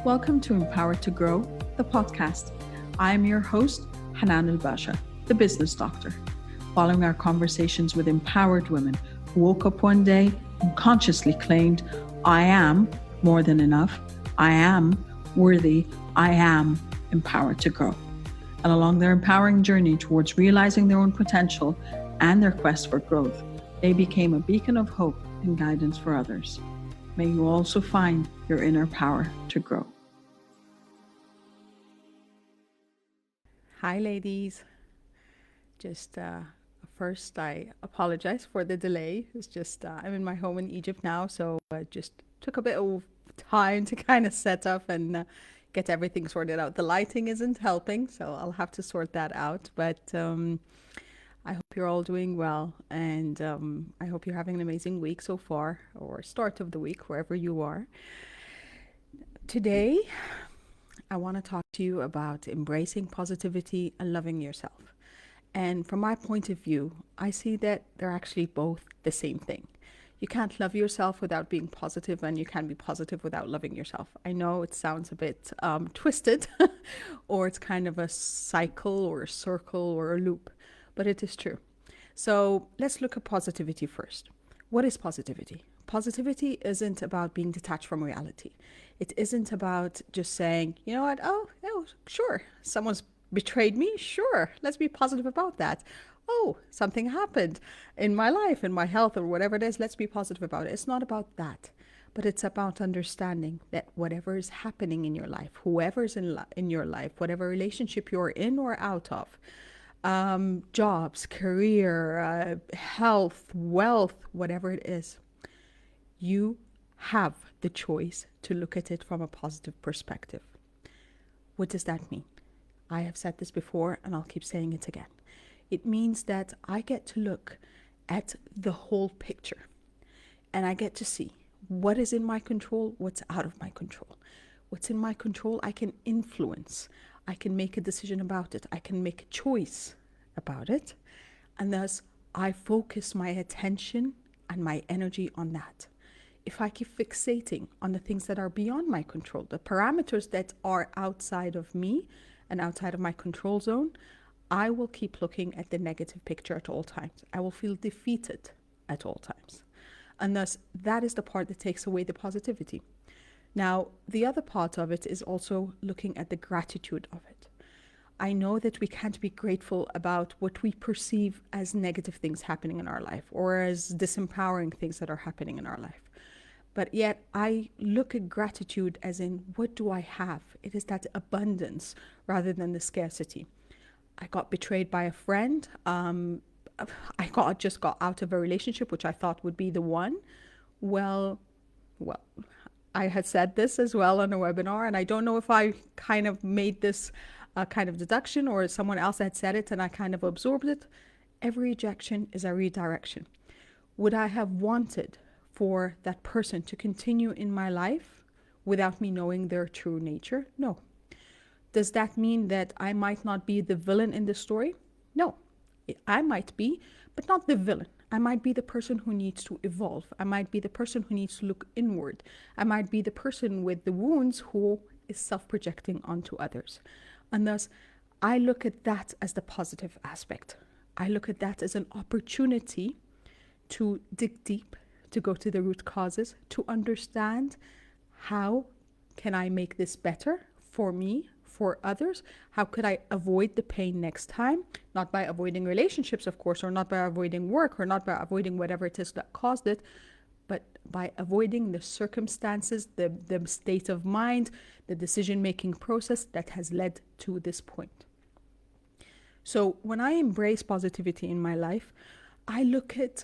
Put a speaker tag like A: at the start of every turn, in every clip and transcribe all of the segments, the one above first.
A: Welcome to Empowered to Grow, the podcast. I am your host, Hanan El Basha, the business doctor. Following our conversations with empowered women who woke up one day and consciously claimed, I am more than enough, I am worthy, I am empowered to grow. And along their empowering journey towards realizing their own potential and their quest for growth, they became a beacon of hope and guidance for others. May you also find your inner power to grow.
B: Hi, ladies. Just first, I apologize for the delay. It's just I'm in my home in Egypt now, so it just took a bit of time to kind of set up and get everything sorted out. The lighting isn't helping, so I'll have to sort that out. But I hope you're all doing well, and I hope you're having an amazing week so far, or start of the week, wherever you are. Today, I want to talk to you about embracing positivity and loving yourself. And from my point of view, I see that they're actually both the same thing. You can't love yourself without being positive, and you can't be positive without loving yourself. I know it sounds a bit twisted, or it's kind of a cycle or a circle or a loop, but it is true. So let's look at positivity first. What is positivity? Positivity isn't about being detached from reality. It isn't about just saying, you know what, oh, sure, someone's betrayed me, sure, let's be positive about that. Oh, something happened in my life, in my health, or whatever it is, let's be positive about it. It's not about that, but it's about understanding that whatever is happening in your life, whoever's in your life, whatever relationship you're in or out of, jobs, career, health, wealth, whatever it is, you have the choice to look at it from a positive perspective. What does that mean? I have said this before, and I'll keep saying it again. It means that I get to look at the whole picture, and I get to see what is in my control, what's out of my control. What's in my control, I can influence. I can make a decision about it. I can make a choice about it. And thus, I focus my attention and my energy on that. If I keep fixating on the things that are beyond my control, the parameters that are outside of me and outside of my control zone, I will keep looking at the negative picture at all times. I will feel defeated at all times. And thus, that is the part that takes away the positivity. Now, the other part of it is also looking at the gratitude of it. I know that we can't be grateful about what we perceive as negative things happening in our life, or as disempowering things that are happening in our life. But yet I look at gratitude as in, what do I have? It is that abundance rather than the scarcity. I got betrayed by a friend. I just got out of a relationship which I thought would be the one. Well, I had said this as well on a webinar, and I don't know if I kind of made this kind of deduction, or someone else had said it and I kind of absorbed it. Every rejection is a redirection. Would I have wanted for that person to continue in my life without me knowing their true nature? No. Does that mean that I might not be the villain in the story? No. I might be, but not the villain. I might be the person who needs to evolve. I might be the person who needs to look inward. I might be the person with the wounds who is self-projecting onto others. And thus, I look at that as the positive aspect. I look at that as an opportunity to dig deep, to go to the root causes, to understand how can I make this better for me, for others? How could I avoid the pain next time? Not by avoiding relationships, of course, or not by avoiding work, or not by avoiding whatever it is that caused it, but by avoiding the circumstances, the state of mind, the decision-making process that has led to this point. So when I embrace positivity in my life, I look at,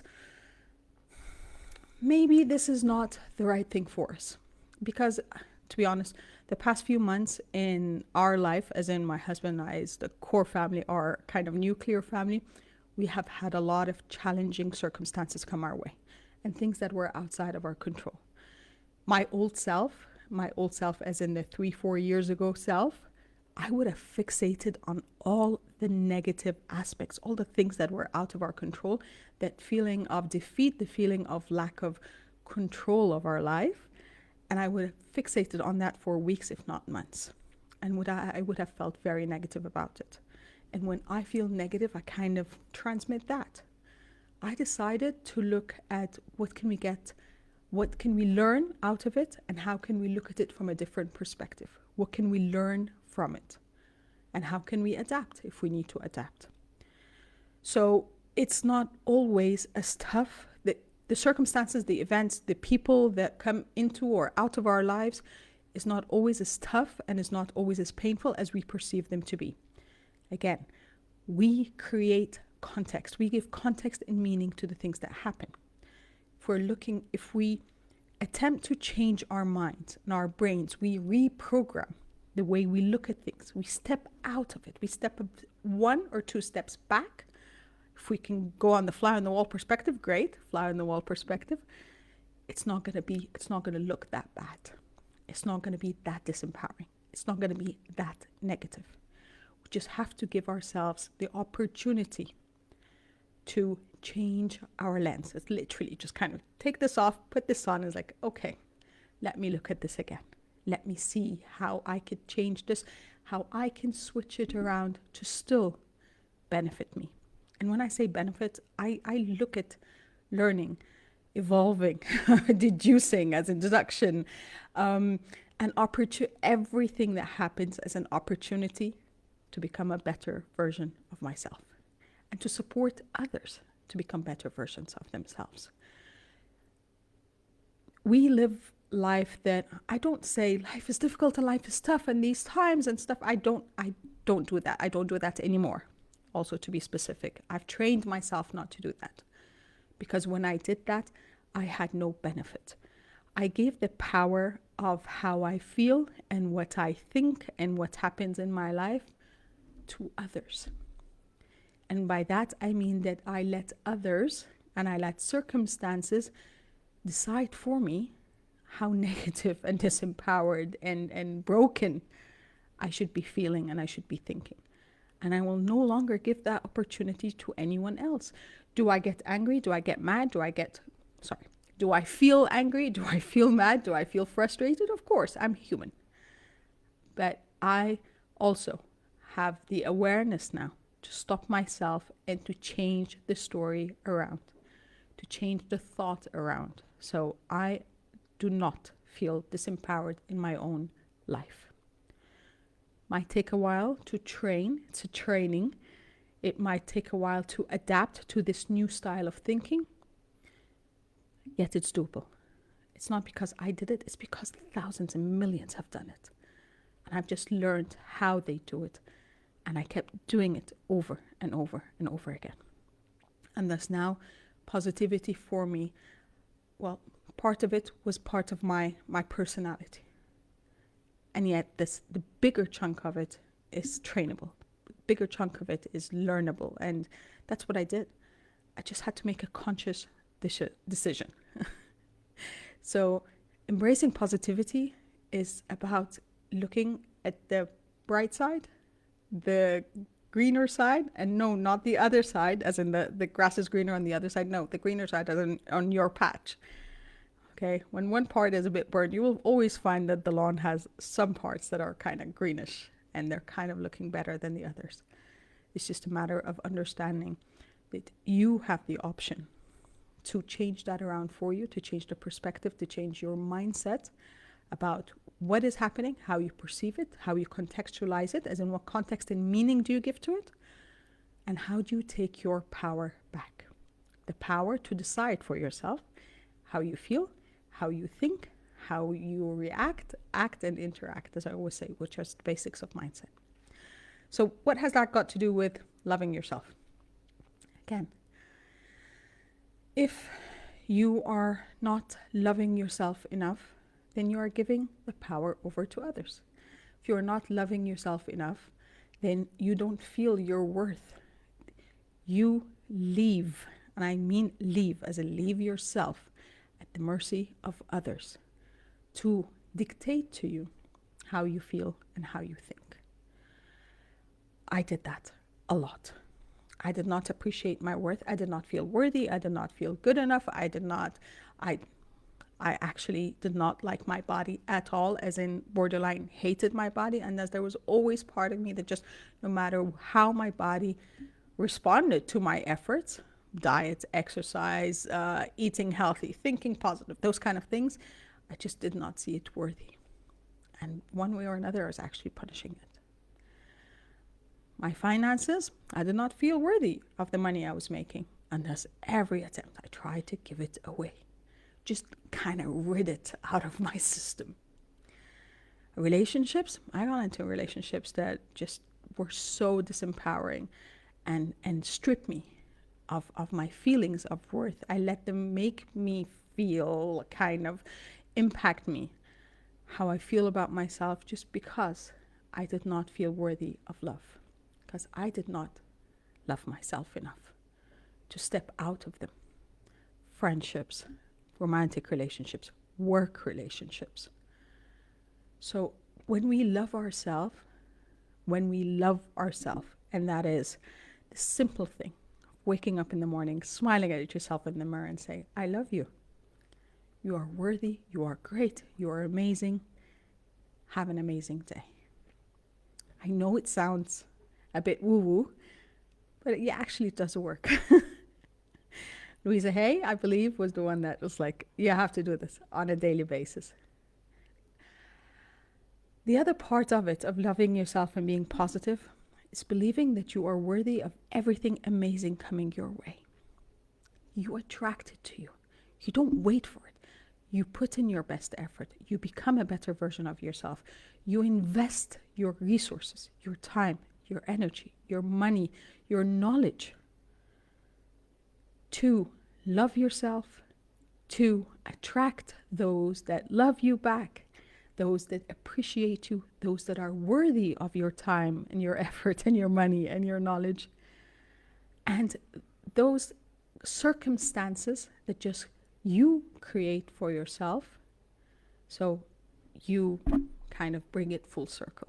B: maybe this is not the right thing for us. Because, to be honest, the past few months in our life, as in my husband and I, as the core family, our kind of nuclear family, we have had a lot of challenging circumstances come our way, and things that were outside of our control. My old self as in the 3-4 years ago self, I would have fixated on all the negative aspects, all the things that were out of our control, that feeling of defeat, the feeling of lack of control of our life. And I would have fixated on that for weeks, if not months. And I would have felt very negative about it. And when I feel negative, I kind of transmit that. I decided to look at what can we learn out of it, and how can we look at it from a different perspective? What can we learn from it? And how can we adapt if we need to adapt? So it's not always as tough. The circumstances, the events, the people that come into or out of our lives is not always as tough and is not always as painful as we perceive them to be. Again, we create context. We give context and meaning to the things that happen. If we attempt to change our minds and our brains, we reprogram the way we look at things. We step out of it. We step 1 or 2 steps back. If we can go on the fly on the wall perspective, great. Fly on the wall perspective. It's not going to look that bad. It's not going to be that disempowering. It's not going to be that negative. We just have to give ourselves the opportunity to change our lens. It's literally just kind of take this off, put this on. It's like, okay, let me look at this again. Let me see how I could change this, how I can switch it around to still benefit me. And when I say benefit, I look at learning, evolving, deducing as a deduction, everything that happens as an opportunity to become a better version of myself and to support others to become better versions of themselves. We live life that I don't say life is difficult and life is tough and these times and stuff. I don't do that. I don't do that anymore. Also, to be specific, I've trained myself not to do that, because when I did that, I had no benefit. I gave the power of how I feel and what I think and what happens in my life to others. And by that, I mean that I let others and I let circumstances decide for me how negative and disempowered and broken I should be feeling and I should be thinking. And I will no longer give that opportunity to anyone else. Do I get angry? Do I get mad? Do I feel angry? Do I feel mad? Do I feel frustrated? Of course, I'm human. But I also have the awareness now to stop myself and to change the story around, to change the thought around. So I do not feel disempowered in my own life. Might take a while to train. It's a training. It might take a while to adapt to this new style of thinking. Yet it's doable. It's not because I did it. It's because thousands and millions have done it. And I've just learned how they do it. And I kept doing it over and over and over again. And thus now, positivity for me, well, part of it was part of my personality. And yet the bigger chunk of it is trainable. The bigger chunk of it is learnable. And that's what I did. I just had to make a conscious decision. So embracing positivity is about looking at the bright side, the greener side, and no, not the other side, as in the grass is greener on the other side. No, the greener side as in on your patch. Okay, when one part is a bit burned, you will always find that the lawn has some parts that are kind of greenish and they're kind of looking better than the others. It's just a matter of understanding that you have the option to change that around for you, to change the perspective, to change your mindset about what is happening, how you perceive it, how you contextualize it, as in what context and meaning do you give to it, and how do you take your power back. The power to decide for yourself how you feel, how you think, how you react, act, and interact, as I always say, which are the basics of mindset. So what has that got to do with loving yourself? Again, if you are not loving yourself enough, then you are giving the power over to others. If you are not loving yourself enough, then you don't feel your worth. You leave, and I mean leave, as in leave yourself at the mercy of others to dictate to you how you feel and how you think. I did that a lot. I did not appreciate my worth. I did not feel worthy. I did not feel good enough. I actually did not like my body at all, as in borderline hated my body. And as there was always part of me that just, no matter how my body responded to my efforts, diet, exercise, eating healthy, thinking positive, those kind of things, I just did not see it worthy. And one way or another, I was actually punishing it. My finances, I did not feel worthy of the money I was making. And thus every attempt, I tried to give it away. Just kind of rid it out of my system. Relationships, I got into relationships that just were so disempowering and stripped me of my feelings of worth. I let them make me feel, kind of impact me, how I feel about myself, just because I did not feel worthy of love. Because I did not love myself enough to step out of them. Friendships, romantic relationships, work relationships. So when we love ourselves, and that is the simple thing, waking up in the morning, smiling at yourself in the mirror and say, I love you. You are worthy, you are great, you are amazing. Have an amazing day. I know it sounds a bit woo-woo, but it actually does work. Louisa Hay, I believe, was the one that was like, you have to do this on a daily basis. The other part of it, of loving yourself and being positive, is believing that you are worthy of everything amazing coming your way. You attract it to you. You don't wait for it. You put in your best effort. You become a better version of yourself. You invest your resources, your time, your energy, your money, your knowledge to love yourself, to attract those that love you back, those that appreciate you, those that are worthy of your time and your effort and your money and your knowledge. And those circumstances that just you create for yourself, so you kind of bring it full circle.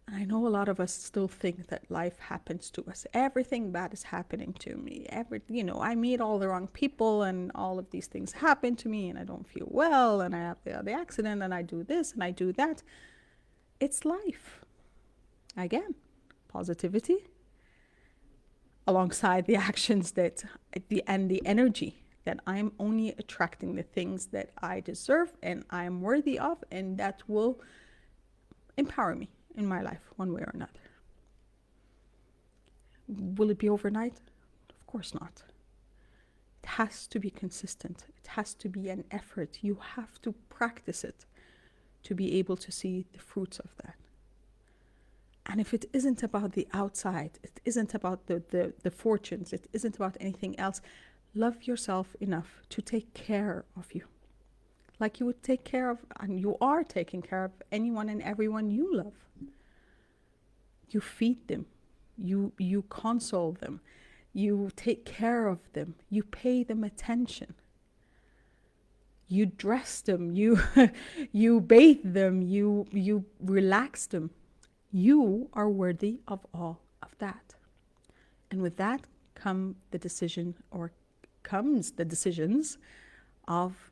B: And I know a lot of us still think that life happens to us. Everything bad is happening to me. I meet all the wrong people and all of these things happen to me and I don't feel well and I have the accident and I do this and I do that. It's life. Again, positivity alongside the actions and the energy that I'm only attracting the things that I deserve and I am worthy of, and that will empower me in my life one way or another. Will it be overnight? Of course not. It has to be consistent. It has to be an effort. You have to practice it to be able to see the fruits of that. And if it isn't about the outside, it isn't about the fortunes, it isn't about anything else, love yourself enough to take care of you. Like you would take care of, and you are taking care of, anyone and everyone you love. You feed them, you console them, you take care of them, you pay them attention. You dress them, you bathe them, you relax them. You are worthy of all of that. And with that comes the decisions of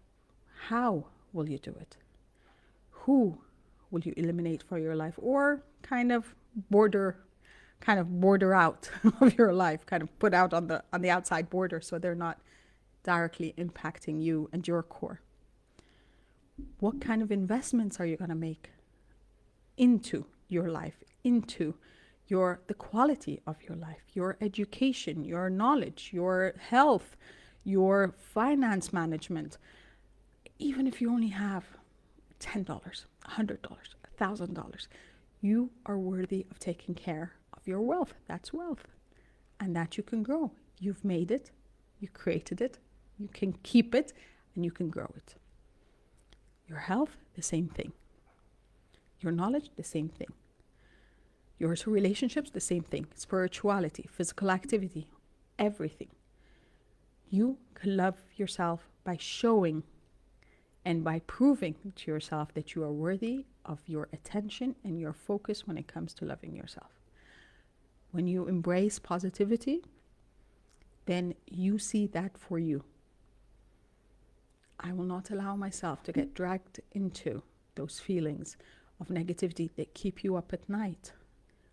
B: how will you do it? Who will you eliminate for your life, or kind of border out of your life, kind of put out on the outside border so they're not directly impacting you and your core? What kind of investments are you going to make into your life, into the quality of your life, your education, your knowledge, your health, your finance management? Even if you only have $10, $100, $1,000, you are worthy of taking care of your wealth. That's wealth. And that you can grow. You've made it, you created it, you can keep it, and you can grow it. Your health, the same thing. Your knowledge, the same thing. Your relationships, the same thing. Spirituality, physical activity, everything. You can love yourself by showing and by proving to yourself that you are worthy of your attention and your focus when it comes to loving yourself. When you embrace positivity, then you see that for you. I will not allow myself to get dragged into those feelings of negativity that keep you up at night.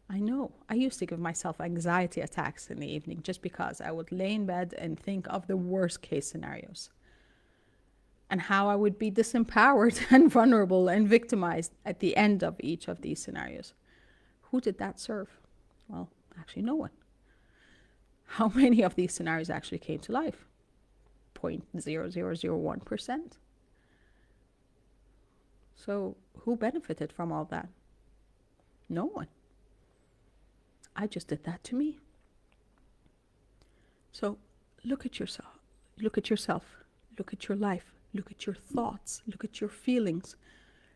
B: I know I used to give myself anxiety attacks in the evening just because I would lay in bed and think of the worst case scenarios and how I would be disempowered and vulnerable and victimized at the end of each of these scenarios. Who did that serve? Well, actually no one. How many of these scenarios actually came to life? 0.0001%. So who benefited from all that? No one. I just did that to me. So look at yourself. Look at yourself. Look at your life. Look at your thoughts. Look at your feelings.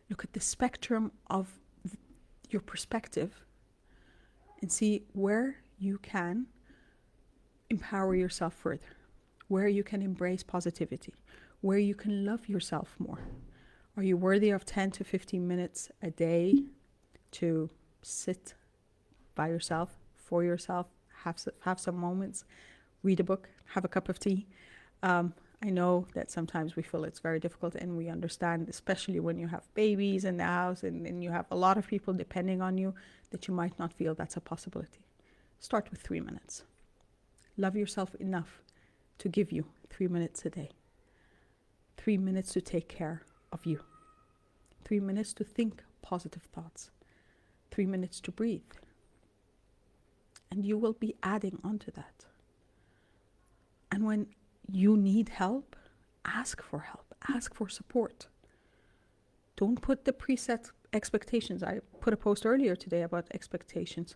B: Look at the spectrum of your perspective and see where you can empower yourself further, where you can embrace positivity, where you can love yourself more. Are you worthy of 10 to 15 minutes a day to sit by yourself, for yourself, have some moments, read a book, have a cup of tea? I know that sometimes we feel it's very difficult, and we understand, especially when you have babies in the house and you have a lot of people depending on you, that you might not feel that's a possibility. Start with 3 minutes. Love yourself enough to give you 3 minutes a day. 3 minutes to take care of you. 3 minutes to think positive thoughts. 3 minutes to breathe. And you will be adding on to that. And when you need help, ask for help. Ask for support. Don't put the preset expectations. I put a post earlier today about expectations.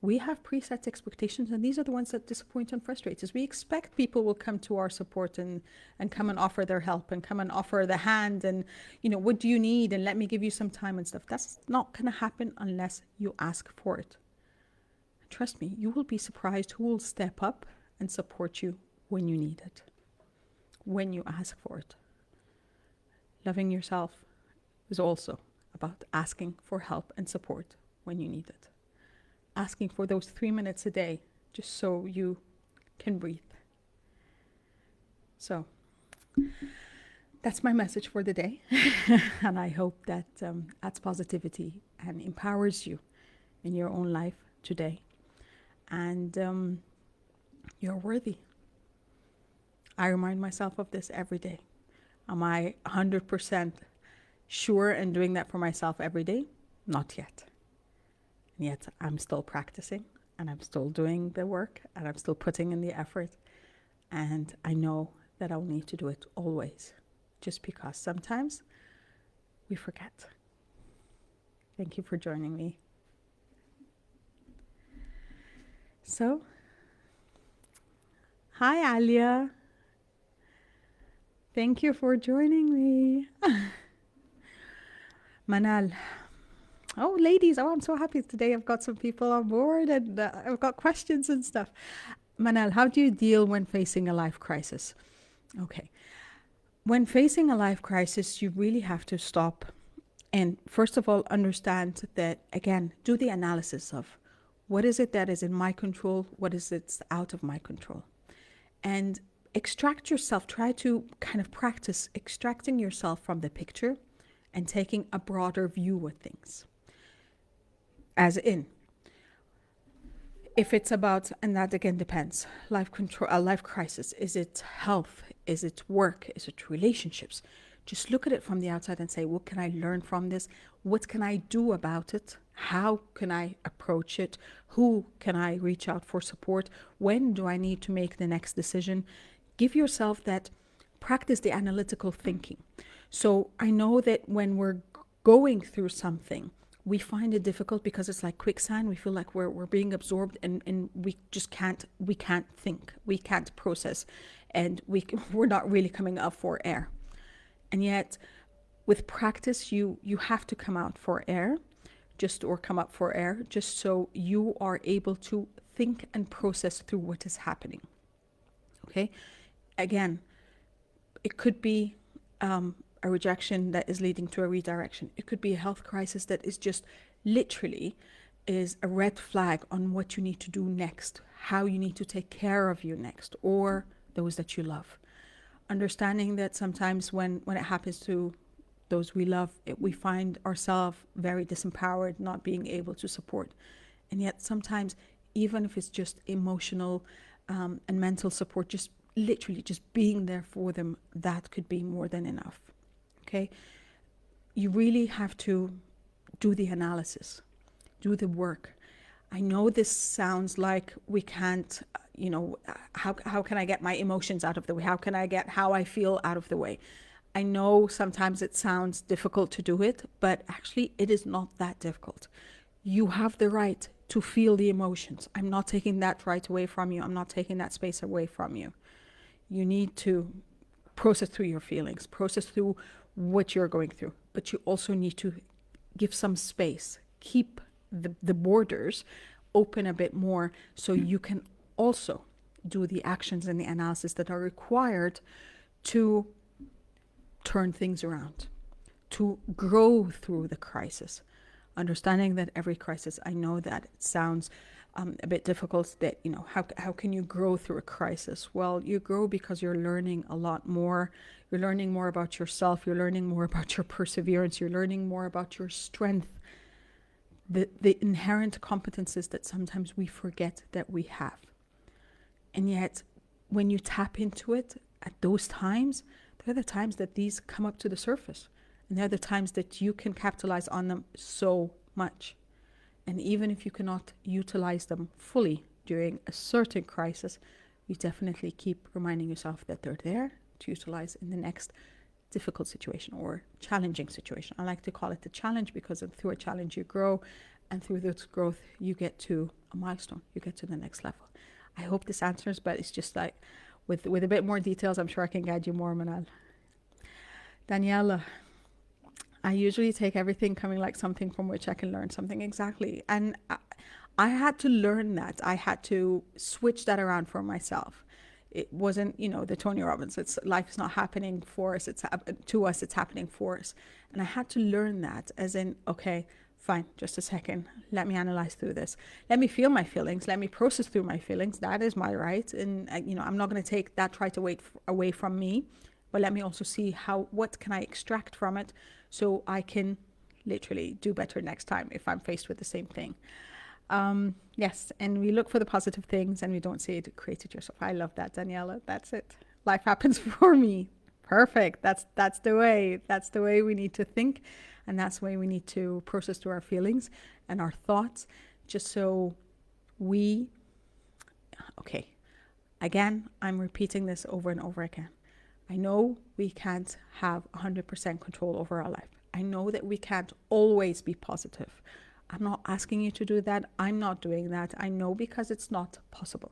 B: We have preset expectations, and these are the ones that disappoint and frustrate us. We expect people will come to our support and come and offer their help and come and offer the hand and, what do you need? And let me give you some time and stuff. That's not going to happen unless you ask for it. Trust me, you will be surprised who will step up and support you when you need it, when you ask for it. Loving yourself is also about asking for help and support when you need it. Asking for those 3 minutes a day just so you can breathe. So that's my message for the day. And I hope that adds positivity and empowers you in your own life today. And you're worthy. I remind myself of this every day. Am I 100% sure in doing that for myself every day? Not yet. And yet I'm still practicing, and I'm still doing the work, and I'm still putting in the effort. And I know that I'll need to do it always, just because sometimes we forget. Thank you for joining me. So, hi Alia. Thank you for joining me. Manal. Oh, ladies, I'm so happy today. I've got some people on board, and I've got questions and stuff. Manal, how do you deal when facing a life crisis? Okay. When facing a life crisis, you really have to stop and, first of all, understand that, again, do the analysis of what is it that is in my control, what is it out of my control. And extract yourself, try to kind of practice extracting yourself from the picture and taking a broader view of things. As in, if it's about, and that again depends, life crisis, is it health? Is it work? Is it relationships? Just look at it from the outside and say, what can I learn from this? What can I do about it? How can I approach it? Who can I reach out for support? When do I need to make the next decision? Give yourself that, practice the analytical thinking. So I know that when we're going through something, we find it difficult because it's like quicksand. We feel like we're being absorbed, and we just can't think, we can't process, and we're not really coming up for air. And yet with practice, you have to come up for air, just so you are able to think and process through what is happening. Okay. Again, it could be a rejection that is leading to a redirection. It could be a health crisis that is just literally is a red flag on what you need to do next, how you need to take care of you next, or those that you love. understanding that sometimes when it happens to those we love, we find ourselves very disempowered, not being able to support. And yet sometimes, even if it's just emotional and mental support, just literally just being there for them, that could be more than enough. Okay? You really have to do the analysis, do the work. I know this sounds like we can't, how can I get my emotions out of the way? How can I get how I feel out of the way? I know sometimes it sounds difficult to do it, but actually it is not that difficult. You have the right to feel the emotions. I'm not taking that right away from you. I'm not taking that space away from you. You need to process through your feelings, process through what you're going through, but you also need to give some space, keep the borders open a bit more, so you can also do the actions and the analysis that are required to turn things around, to grow through the crisis. Understanding that every crisis, I know that it sounds a bit difficult, that, how can you grow through a crisis? Well, you grow because you're learning a lot more. You're learning more about yourself. You're learning more about your perseverance. You're learning more about your strength, the inherent competences that sometimes we forget that we have. And yet, when you tap into it at those times, they're the times that these come up to the surface. And they're the times that you can capitalize on them so much. And even if you cannot utilize them fully during a certain crisis, you definitely keep reminding yourself that they're there to utilize in the next difficult situation or challenging situation. I like to call it the challenge, because through a challenge you grow, and through this growth you get to a milestone, you get to the next level. I hope this answers, but it's just like with a bit more details, I'm sure I can guide you more, Manal. Daniela, I usually take everything coming like something from which I can learn something. Exactly. And I had to learn that. I had to switch that around for myself. It wasn't, the Tony Robbins, it's life is not happening for us, it's to us, it's happening for us. And I had to learn that, as in, okay, fine, just a second, let me analyze through this. Let me feel my feelings, let me process through my feelings. That is my right. And, I'm not going to take that right away from me, but let me also see what can I extract from it, so I can literally do better next time if I'm faced with the same thing. Yes, and we look for the positive things and we don't see it, create it yourself. I love that, Daniela. That's it. Life happens for me. Perfect. That's the way. That's the way we need to think, and that's the way we need to process through our feelings and our thoughts, just so okay. Again, I'm repeating this over and over again. I know we can't have 100% control over our life. I know that we can't always be positive. I'm not asking you to do that. I'm not doing that. I know, because it's not possible.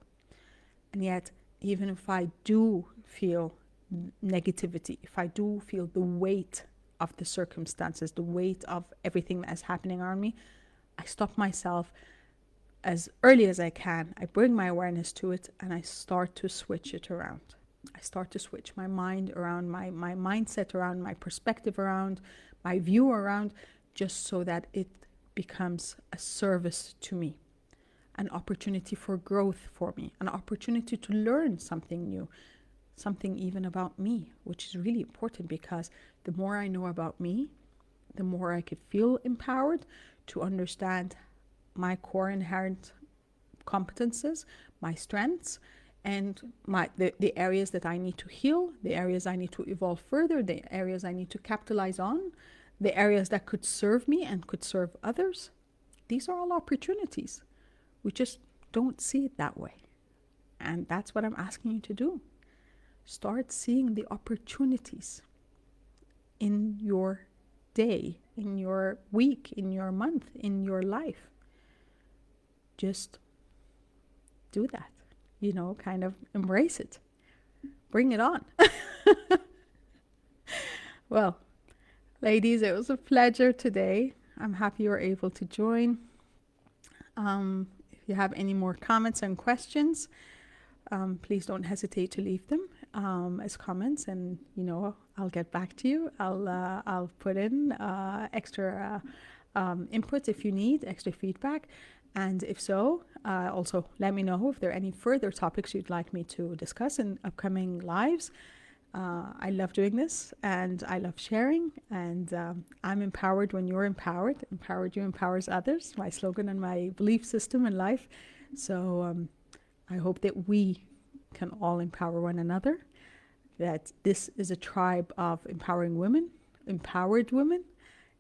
B: And yet, even if I do feel negativity, if I do feel the weight of the circumstances, the weight of everything that is happening around me, I stop myself as early as I can. I bring my awareness to it and I start to switch it around. I start to switch my mind around, my mindset around, my perspective around, my view around, just so that it becomes a service to me, an opportunity for growth for me, an opportunity to learn something new, something even about me, which is really important, because the more I know about me, the more I could feel empowered to understand my core inherent competences, my strengths, and the areas that I need to heal, the areas I need to evolve further, the areas I need to capitalize on, the areas that could serve me and could serve others. These are all opportunities. We just don't see it that way. And that's what I'm asking you to do. Start seeing the opportunities in your day, in your week, in your month, in your life. Just do that. Kind of embrace it. Bring it on. Well, ladies, it was a pleasure today. I'm happy you were able to join. If you have any more comments and questions, please don't hesitate to leave them as comments, and I'll get back to you. I'll put in extra input if you need extra feedback, and if so, also let me know if there are any further topics you'd like me to discuss in upcoming lives. I love doing this and I love sharing, and I'm empowered when you're empowered. Empowered you empowers others, my slogan and my belief system in life. So I hope that we can all empower one another, that this is a tribe of empowering women, empowered women,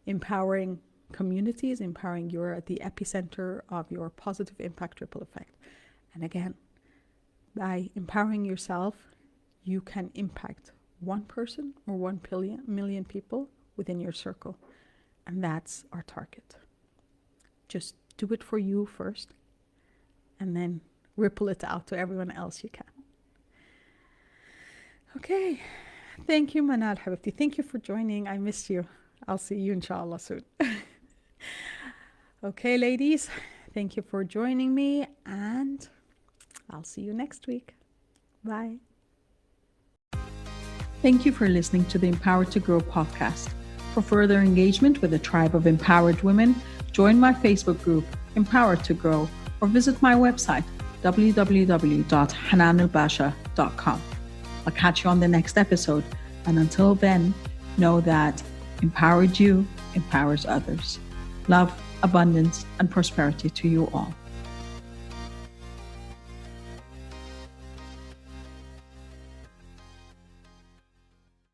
B: empowering communities, empowering. You're at the epicenter of your positive impact ripple effect. And again, by empowering yourself, you can impact one person or 1 million people within your circle. And that's our target. Just do it for you first, and then ripple it out to everyone else you can. Okay. Thank you, Manal Habibti. Thank you for joining. I missed you. I'll see you inshallah soon. Okay, ladies. Thank you for joining me, and I'll see you next week. Bye.
A: Thank you for listening to the Empowered to Grow podcast. For further engagement with a tribe of empowered women, join my Facebook group, Empowered to Grow, or visit my website, www.hananelbasha.com. I'll catch you on the next episode. And until then, know that empowered you empowers others. Love, abundance, and prosperity to you all.